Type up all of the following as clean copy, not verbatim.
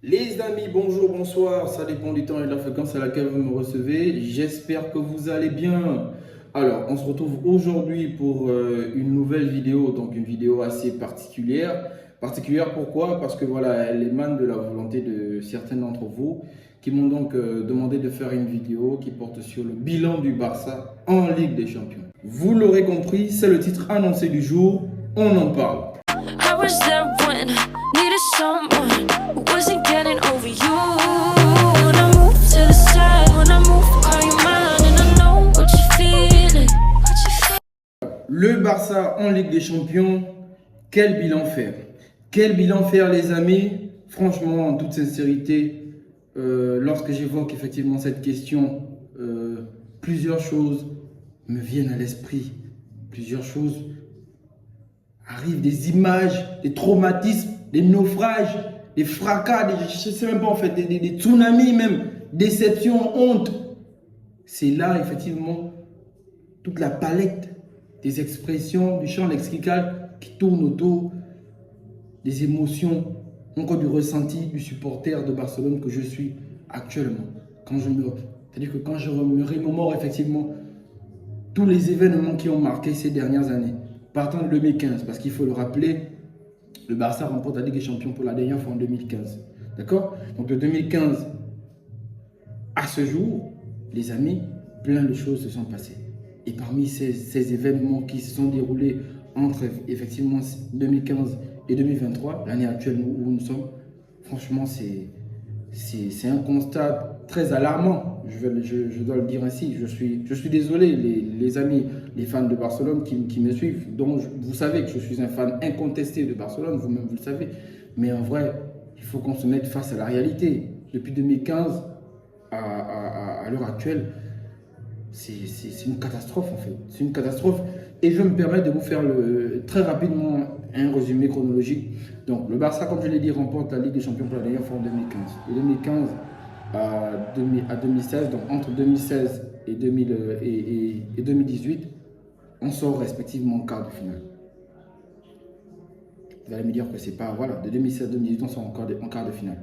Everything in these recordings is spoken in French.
Les amis, bonjour, bonsoir, ça dépend du temps et de la fréquence à laquelle vous me recevez. J'espère que vous allez bien. Alors, on se retrouve aujourd'hui pour une nouvelle vidéo, donc une vidéo assez particulière. Particulière pourquoi? Parce que voilà, elle émane de la volonté de certains d'entre vous qui m'ont donc demandé de faire une vidéo qui porte sur le bilan du Barça en Ligue des Champions. Vous l'aurez compris, c'est le titre annoncé du jour, on en parle. I was there when I needed someone who wasn't getting over you. When I move to the side, when I move, call you mine, and I know what you're feeling. Le Barça en Ligue des Champions, quel bilan faire? Quel bilan faire, les amis? Franchement, en toute sincérité, lorsque j'évoque effectivement cette question, plusieurs choses me viennent à l'esprit. Plusieurs choses arrivent, des images, des traumatismes, des naufrages, des fracas, je ne sais même pas en fait, des tsunamis même, déception, honte. C'est là effectivement toute la palette des expressions, du champ lexical qui tourne autour des émotions, encore du ressenti du supporter de Barcelone que je suis actuellement. C'est-à-dire que quand je me remémore effectivement tous les événements qui ont marqué ces dernières années, partant de 2015, parce qu'il faut le rappeler, le Barça remporte la Ligue des Champions pour la dernière fois en 2015. D'accord? Donc de 2015 à ce jour, les amis, plein de choses se sont passées. Et parmi ces événements qui se sont déroulés entre effectivement 2015 et 2023, l'année actuelle où nous sommes, franchement, c'est un constat très alarmant. Je dois le dire ainsi. Je suis désolé, les amis, les fans de Barcelone qui me suivent, dont vous savez que je suis un fan incontesté de Barcelone, vous-même vous le savez. Mais en vrai, il faut qu'on se mette face à la réalité. Depuis 2015 à l'heure actuelle, c'est une catastrophe en fait. C'est une catastrophe. Et je vais me permettre de vous faire très rapidement un résumé chronologique. Donc le Barça, comme je l'ai dit, remporte la Ligue des Champions pour la dernière fois en 2015. De 2015 à 2016, donc entre 2016 et 2018, on sort respectivement en quart de finale. Vous allez me dire que c'est pas... Voilà, de 2016 à 2018, on sort en quart de finale.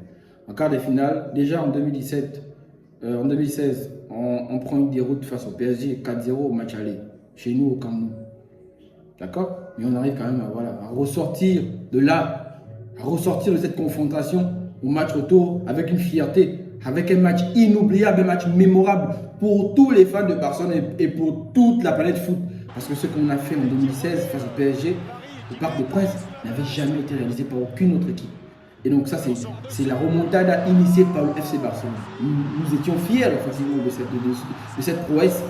En quart de finale, déjà en 2016, on prend une déroute face au PSG, 4-0 au match aller, chez nous au Camp Nou. D'accord? Mais on arrive quand même à ressortir de là, à ressortir de cette confrontation au match retour avec une fierté, avec un match inoubliable, un match mémorable pour tous les fans de Barcelone et pour toute la planète foot. Parce que ce qu'on a fait en 2016 face au PSG, au Parc des Princes, n'avait jamais été réalisé par aucune autre équipe. Et donc ça, c'est la remontada initiée par le FC Barcelone. Nous étions fiers effectivement de cette prouesse,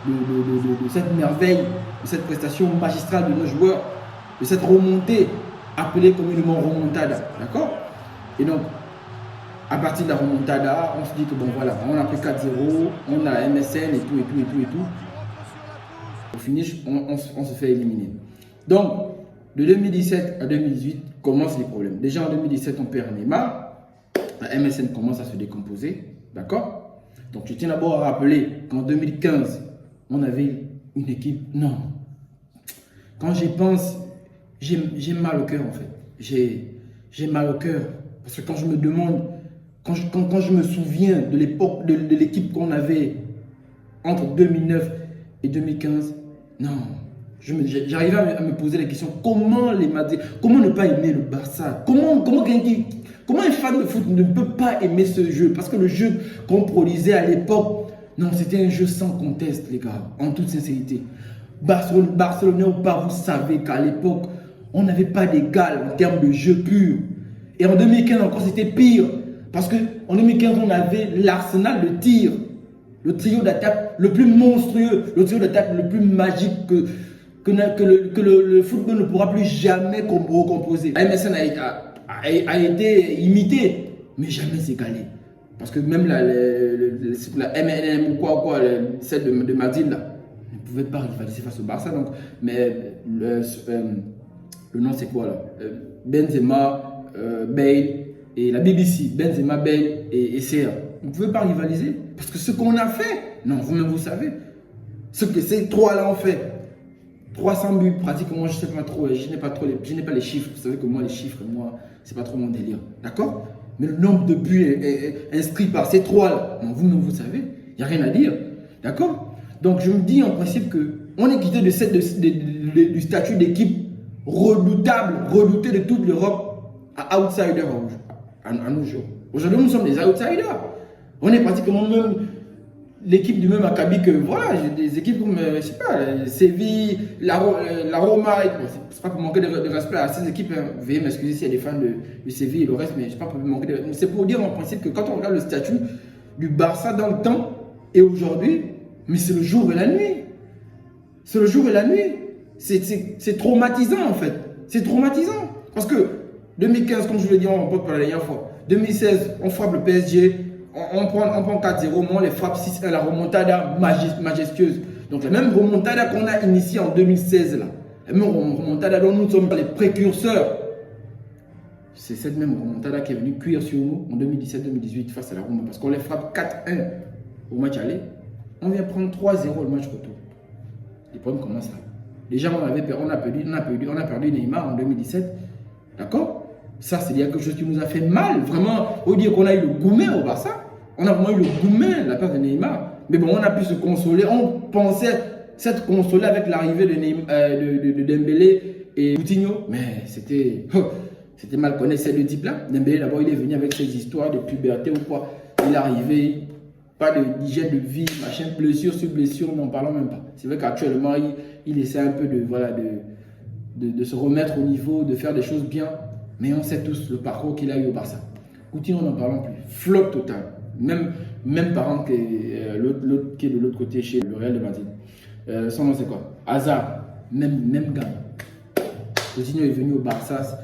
de cette merveille, de cette prestation magistrale de nos joueurs, de cette remontée appelée communément remontada. D'accord? Et donc, à partir de la remontada, on se dit que bon voilà, on a pris 4-0, on a MSN et tout. Au finish, on se fait éliminer. Donc, de 2017 à 2018, commencent les problèmes. Déjà en 2017, on perd Neymar. La MSN commence à se décomposer. D'accord? Donc, je tiens d'abord à rappeler qu'en 2015, on avait une équipe... Non. Quand j'y pense, j'ai mal au cœur en fait. J'ai mal au cœur. Parce que quand je me demande, quand je me souviens de l'époque de l'équipe qu'on avait entre 2009 et 2015, non. J'arrivais à me poser la question, comment ne pas aimer le Barça? Comment un fan de foot ne peut pas aimer ce jeu? Parce que le jeu qu'on produisait à l'époque, non, c'était un jeu sans conteste, les gars, en toute sincérité. Barcelonais ou pas, vous savez qu'à l'époque, on n'avait pas d'égal en termes de jeu pur. Et en 2015 encore, c'était pire. Parce qu'en 2015, on avait l'arsenal de tir. Le trio d'attaque le plus monstrueux, le trio d'attaque le plus magique que le football ne pourra plus jamais recomposer. La MSN a été imité, mais jamais égalé. Parce que même la MNM ou celle de Madrid, là, ne pouvait pas rivaliser face au Barça. Donc, mais le nom c'est quoi là? Benzema, Bale et la BBC. Benzema, Bale et CR. Vous ne pouvez pas rivaliser. Parce que ce qu'on a fait, non, vous-même vous savez, ce que ces trois-là ont fait, 300 buts pratiquement, je sais pas trop, je n'ai pas les chiffres. Vous savez que moi, les chiffres, moi, c'est pas trop mon délire. D'accord? Mais le nombre de buts inscrits par ces trois-là, vous-même vous savez, il n'y a rien à dire. D'accord? Donc je me dis en principe qu'on est quitté du statut d'équipe redouté de toute l'Europe à outsider à nos jours. Aujourd'hui, nous sommes des outsiders. On est pratiquement même l'équipe du même acabit que, voilà, j'ai des équipes comme, je sais pas, Séville, la Roma. Bon, c'est pas pour manquer de respect à ces équipes. Hein. Veuillez m'excuser s'il y a des fans de Séville et le reste, mais je sais pas pour manquer de respect. C'est pour dire en principe que quand on regarde le statut du Barça dans le temps et aujourd'hui, mais c'est le jour et la nuit. C'est le jour et la nuit. C'est traumatisant en fait. C'est traumatisant. Parce que 2015, comme je vous l'ai dit en pote pour la dernière fois, 2016, on frappe le PSG, on prend 4-0, on les frappe 6-1, la remontada majestueuse. Donc la même remontada qu'on a initiée en 2016, là, la même remontada dont nous sommes les précurseurs, c'est cette même remontada qui est venue cuire sur nous en 2017-2018 face à la Roma. Parce qu'on les frappe 4-1 au match aller, on vient prendre 3-0 le match retour. Les problèmes commencent là. Déjà, on a perdu Neymar en 2017. D'accord? Ça, c'est quelque chose qui nous a fait mal. Vraiment, au dire qu'on a eu le gourmet au Barça, on a vraiment eu le gourmet de la part de Neymar. Mais bon, on a pu se consoler. On pensait s'être consolé avec l'arrivée de Dembélé et Coutinho. Mais c'était mal connu ces deux types-là. Dembélé, d'abord, il est venu avec ses histoires de puberté ou quoi. Il est arrivé, pas d'hygiène de vie, machin, blessure sur blessure, n'en parlons même pas. C'est vrai qu'actuellement, il essaie un peu de se remettre au niveau, de faire des choses bien. Mais on sait tous le parcours qu'il a eu au Barça. Coutinho, n'en parlons plus. Flop total. Même parent que l'autre qui est de l'autre côté chez le Real de Madrid. Son nom c'est quoi? Hazard. Même gars. Coutinho est venu au Barça.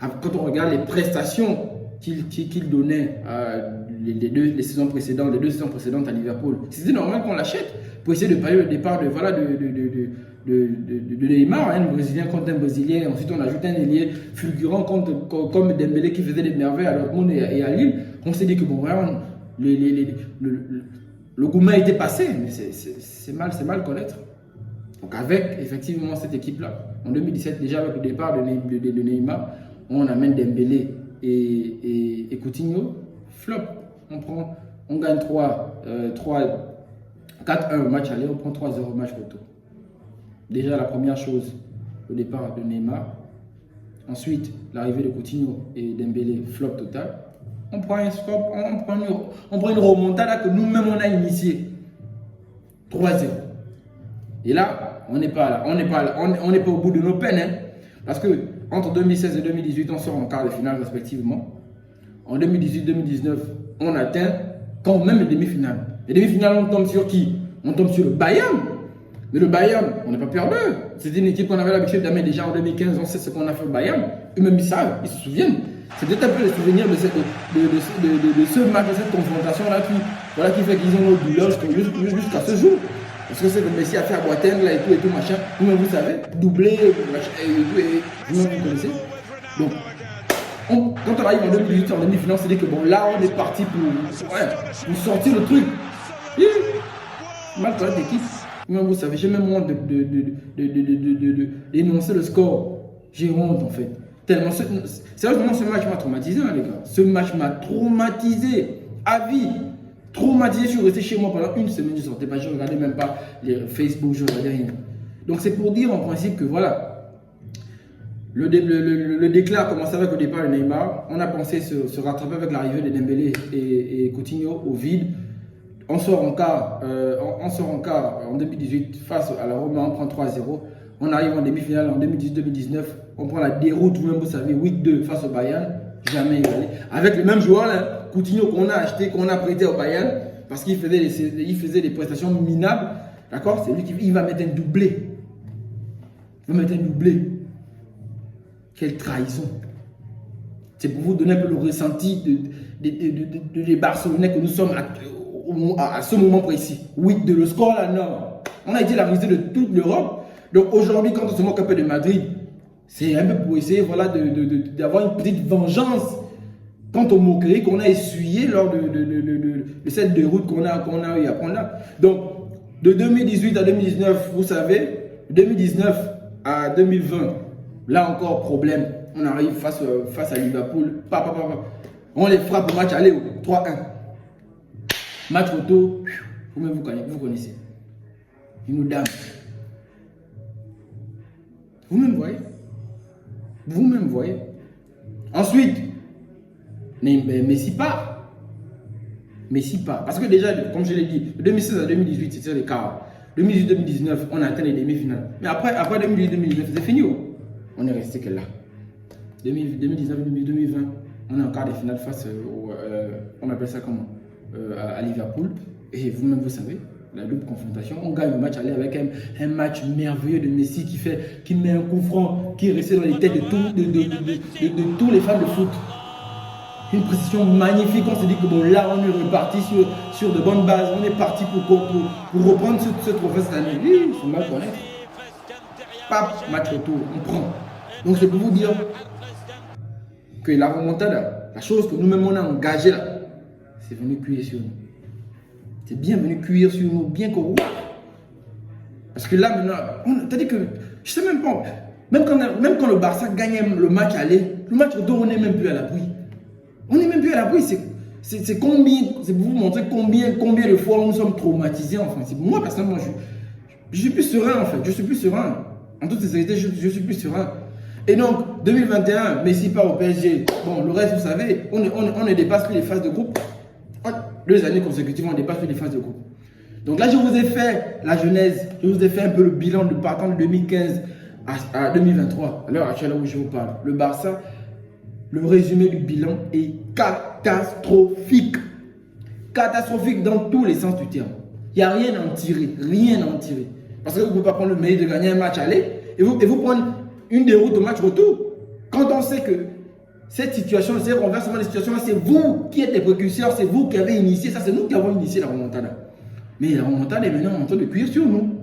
Quand on regarde les prestations qu'il donnait les deux saisons précédentes à Liverpool, c'était normal qu'on l'achète pour essayer de pallier le départ de Neymar, un Brésilien contre un Brésilien. Ensuite, on ajoute un ailier fulgurant comme Dembélé qui faisait des merveilles à Dortmund et à Lille. On s'est dit que bon, vraiment, le gourmet était passé, mais c'est mal connaître. Donc, avec effectivement cette équipe-là, en 2017, déjà avec le départ de Neymar, on amène Dembélé et Coutinho, flop. On gagne 4-1 au match aller, on prend 3-0 au match retour. Déjà la première chose, le départ de Neymar. Ensuite, l'arrivée de Coutinho et Dembélé, flop total. On prend un stop, on prend une remontada que nous-mêmes on a initiée. 3-0. Et là, on n'est pas là. On n'est pas au bout de nos peines. Hein, parce que entre 2016 et 2018, on sort en quart de finale respectivement. En 2018-2019, on atteint quand même les demi-finales. Les demi-finales, on tombe sur qui? On tombe sur le Bayern. Mais le Bayern, on n'est pas perdu. C'était une équipe qu'on avait l'habitude d'amener déjà en 2015. On sait ce qu'on a fait au Bayern. Eux-mêmes, ils savent, ils se souviennent. C'est peut-être un peu les souvenirs de ce match, de cette confrontation-là qui fait qu'ils ont le douleur jusqu'à ce jour. Parce que c'est que Messi a fait à Boateng là, et tout machin. Vous-même, vous savez, doublé, vous-même, vous connaissez. Donc, quand on arrive en 2018 en demi-finale, c'est-à-dire que bon, là, on est parti pour sortir le truc. Mal pour l'équipe. Moi, vous savez, j'ai même honte d'énoncer le score. J'ai honte en fait. Tellement, sérieusement, ce match m'a traumatisé, hein, les gars. Ce match m'a traumatisé à vie. Traumatisé, je suis resté chez moi pendant une semaine, je ne sortais pas, je ne regardais même pas les Facebook, je ne regardais rien. Donc c'est pour dire en principe que voilà, le déclin a commencé avec le départ de Neymar. On a pensé se rattraper avec l'arrivée de Dembélé et Coutinho au vide. On sort en quart en 2018 face à la Roma, on prend 3-0. On arrive en demi-finale en 2018-2019, on prend la déroute, vous-même vous savez, 8-2 face au Bayern, jamais égalé. Avec le même joueur, là, Coutinho qu'on a acheté, qu'on a prêté au Bayern, parce qu'il faisait des prestations minables, d'accord? C'est lui qui va mettre un doublé. Il va mettre un doublé. Quelle trahison. C'est pour vous donner un peu le ressenti des Barcelonais que nous sommes à ce moment précis. 8-2, le score là, non. On a été la risée de toute l'Europe. Donc aujourd'hui, quand on se moque un peu de Madrid, c'est un peu pour essayer voilà, d'avoir une petite vengeance quant aux moqueries qu'on a essuyées lors de cette déroute qu'on a eu à prendre là. Donc, de 2018 à 2019, vous savez, 2019 à 2020, là encore, problème. On arrive face à Liverpool. On les frappe au match aller, 3-1. Match retour, vous-même vous connaissez. Ils nous damnent. Vous-même voyez. Vous-même voyez. Ensuite, Messi part. Messi part. Parce que déjà, comme je l'ai dit, de 2016 à 2018, c'était les quarts. 2018-2019, on a atteint les demi-finales. Mais après 2018-2019, c'est fini. On est resté que là. 2019-2020, on est en quart de finale face on appelle ça comment à Liverpool. Et vous-même, vous savez, la double confrontation. On gagne le match aller avec un match merveilleux de Messi qui met un coup franc qui est resté dans les têtes de tous les fans de foot. Une précision magnifique. On se dit que bon, là, on est reparti sur de bonnes bases. On est parti pour reprendre ce trophée cette année. Oui, il faut mal connaître. Pap, match retour, on prend. Donc, c'est pour vous dire que la remontada, la chose que nous-mêmes on a engagée là, c'est venu cuire sur nous. C'est bien venu cuire sur nous, bien que parce que là maintenant, t'as dit que je sais même pas, même quand le Barça gagnait le match aller, le match retour, on n'est même plus à l'abri. On n'est même plus à l'abri. C'est combien, c'est pour vous montrer combien de fois nous sommes traumatisés en France. Moi personnellement, je suis plus serein en fait. Je suis plus serein. En toute sincérité, je suis plus serein. Et donc 2021, Messi part au PSG. Bon, le reste, vous savez, on ne dépasse plus les phases de groupe. 2 années consécutives, on dépasse plus les phases de groupe. Donc là, je vous ai fait la genèse, je vous ai fait un peu le bilan de partant de 2015 à 2023, à l'heure actuelle où je vous parle. Le Barça, le résumé du bilan est catastrophique. Catastrophique dans tous les sens du terme. Il n'y a rien à en tirer, rien à en tirer. Parce que vous ne pouvez pas prendre le mérite de gagner un match aller et vous prendre une déroute au match retour. Quand on sait que cette situation, ce renversement de situation, c'est vous qui êtes les précurseurs, c'est vous qui avez initié ça, c'est nous qui avons initié la remontada. Mais la remontada est maintenant en train de cuire sur nous.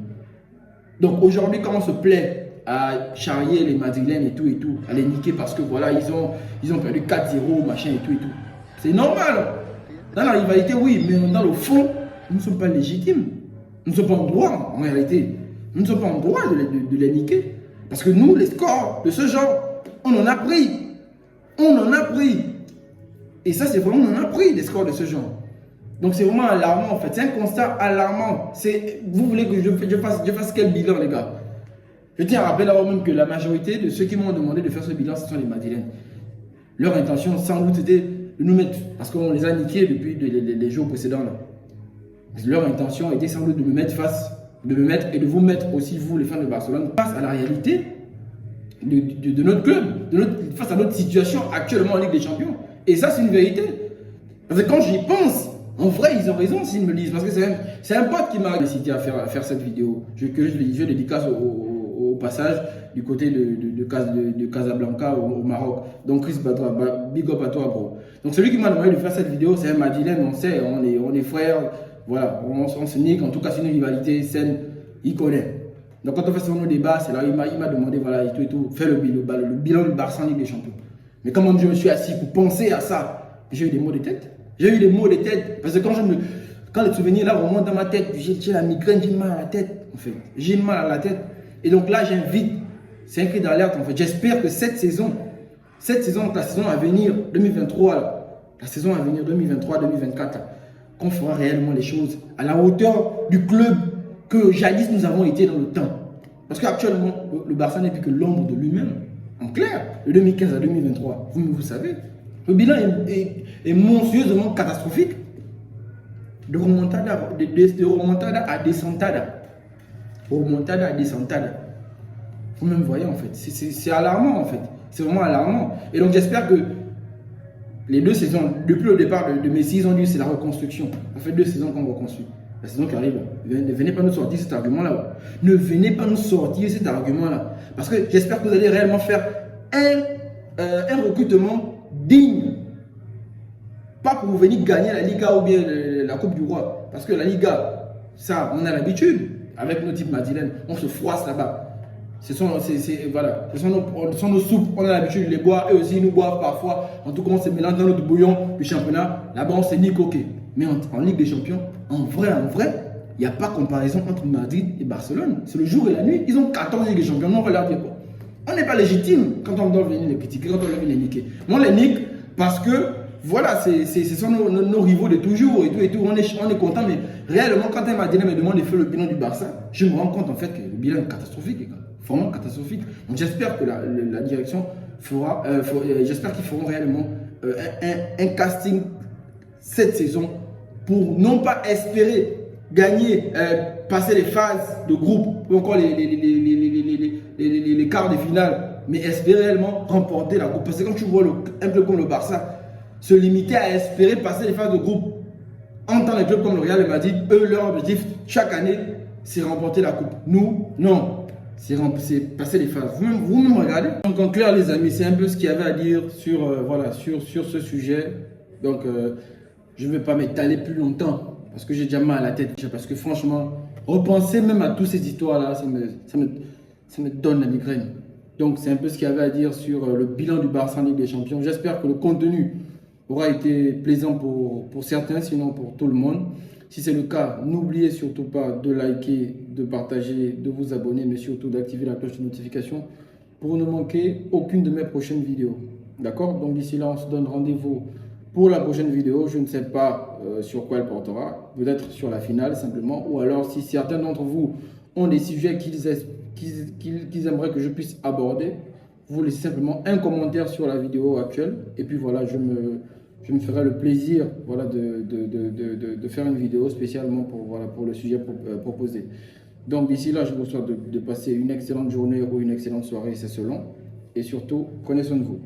Donc aujourd'hui, quand on se plaît à charrier les Madrilènes et tout, à les niquer parce que voilà, ils ont perdu 4-0, machin et tout. C'est normal. Dans la rivalité, oui, mais dans le fond, nous ne sommes pas légitimes. Nous ne sommes pas en droit, en réalité. Nous ne sommes pas en droit de les niquer. Parce que nous, les scores de ce genre, on en a pris. On en a pris. Et ça, c'est vraiment, on en a pris des scores de ce genre. Donc, c'est vraiment alarmant, en fait. C'est un constat alarmant. Vous voulez que je fasse quel bilan, les gars? Je tiens à rappeler d'abord même que la majorité de ceux qui m'ont demandé de faire ce bilan, ce sont les Madrilènes. Leur intention, sans doute, était de nous mettre, parce qu'on les a niqués depuis les jours précédents, là. Leur intention était sans doute de me mettre et de vous mettre aussi, vous, les fans de Barcelone, face à la réalité de notre club, face à notre situation actuellement en Ligue des Champions. Et ça, c'est une vérité. Parce que quand j'y pense, en vrai, ils ont raison s'ils me le disent. Parce que c'est un pote qui m'a décidé à faire cette vidéo. Je dédicace au passage du côté de Casablanca au Maroc. Donc, Chris Badra, big up à toi, bro. Donc, celui qui m'a demandé de faire cette vidéo, c'est un Madrilène, on sait, on est frères. Voilà, on se nique. En tout cas, c'est une rivalité saine. Il connaît. Donc, quand on fait ce nos débats, c'est là il m'a demandé, voilà, et tout, faire le bilan du Barça en Ligue des Champions. Mais comment je me suis assis pour penser à ça, j'ai eu des maux de tête. Parce que quand les souvenirs là remontent dans ma tête, j'ai la migraine, j'ai mal à la tête, en fait. J'ai mal à la tête. Et donc là, j'invite, c'est un cri d'alerte, en fait. J'espère que cette saison, la saison à venir, 2023, là, la saison à venir, 2023-2024, qu'on fera réellement les choses à la hauteur du club que jadis nous avons été dans le temps. Parce qu'actuellement, le Barça n'est plus que l'ombre de lui-même. En clair, de 2015 à 2023, vous savez, le bilan est monstrueusement catastrophique. De remontada à descentada. Remontada à descentada. Vous-même voyez, en fait. C'est alarmant, en fait. C'est vraiment alarmant. Et donc, j'espère que les 2 saisons, depuis le départ de Messi, ils ont dit c'est la reconstruction. Ça fait 2 saisons qu'on reconstruit. La saison qui arrive, ne venez pas nous sortir cet argument-là. Ne venez pas nous sortir cet argument-là. Parce que j'espère que vous allez réellement faire un recrutement digne. Pas pour venir gagner la Liga ou bien la Coupe du Roi. Parce que la Liga, ça, on a l'habitude. Avec nos types Madrilènes, on se froisse là-bas. Ce sont nos soupes, on a l'habitude de les boire. Et aussi, nous boivent parfois. En tout cas, on se mélange dans notre bouillon du championnat. Là-bas, on s'est nique, ok. Mais en Ligue des Champions, en vrai, il n'y a pas comparaison entre Madrid et Barcelone. C'est le jour et la nuit. Ils ont 14 Ligue des Champions. Non, on va leur dire quoi. On n'est pas légitime quand on doit venir les critiquer, quand on doit venir les niquer. Mais on les nique parce que voilà, ce sont nos rivaux de toujours et tout. On est content, mais réellement, quand elle m'a dit, me demande de faire le bilan du Barça, je me rends compte en fait que le bilan est catastrophique, vraiment catastrophique. Donc j'espère que la direction fera, j'espère qu'ils feront réellement un casting cette saison pour non pas espérer gagner, passer les phases de groupe ou encore les quarts de finale, mais espérer réellement remporter la coupe. Parce que quand tu vois un club comme le Barça se limiter à espérer passer les phases de groupe, en tant que club comme le Real Madrid, eux, leur objectif chaque année, c'est remporter la coupe. Nous, non, c'est passer les phases. Vous-même regardez. Donc en clair, les amis, c'est un peu ce qu'il y avait à dire sur, voilà, sur ce sujet. Donc je ne vais pas m'étaler plus longtemps parce que j'ai déjà mal à la tête. Parce que franchement, repenser même à toutes ces histoires-là, ça me donne la migraine. Donc c'est un peu ce qu'il y avait à dire sur le bilan du Barça en Ligue des Champions. J'espère que le contenu aura été plaisant pour certains, sinon pour tout le monde. Si c'est le cas, n'oubliez surtout pas de liker, de partager, de vous abonner, mais surtout d'activer la cloche de notification pour ne manquer aucune de mes prochaines vidéos. D'accord? Donc d'ici là, on se donne rendez-vous pour la prochaine vidéo. Je ne sais pas sur quoi elle portera, peut-être sur la finale simplement, ou alors si certains d'entre vous ont des sujets qu'ils aimeraient que je puisse aborder, vous laissez simplement un commentaire sur la vidéo actuelle, et puis voilà, je me ferai le plaisir, voilà, de faire une vidéo spécialement pour le sujet proposé. Donc d'ici là, je vous souhaite de passer une excellente journée ou une excellente soirée, c'est selon, et surtout, prenez soin de vous.